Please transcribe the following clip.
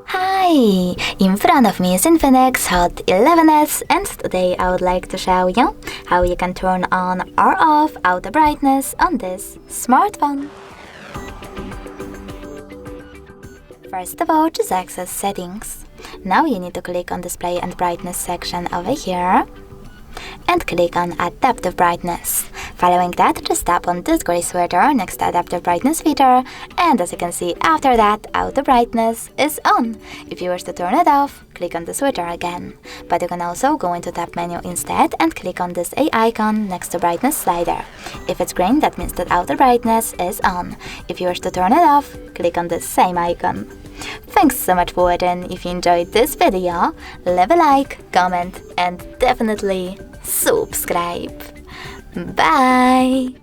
Hi! In front of me is INFINIX Hot 11s, and today I would like to show you how you can turn on or off auto brightness on this smartphone. First of all, just access settings. Now you need to click on display and brightness section over here and click on adaptive brightness. Following that, just tap on this gray sweater next to adaptive brightness feature, and as you can see, after that, auto brightness is on. If you wish to turn it off, click on the sweater again. But you can also go into tab menu instead and click on this A icon next to brightness slider. If it's green, that means that auto brightness is on. If you wish to turn it off, click on this same icon. Thanks so much for watching. If you enjoyed this video, leave a like, comment, and definitely subscribe. Bye!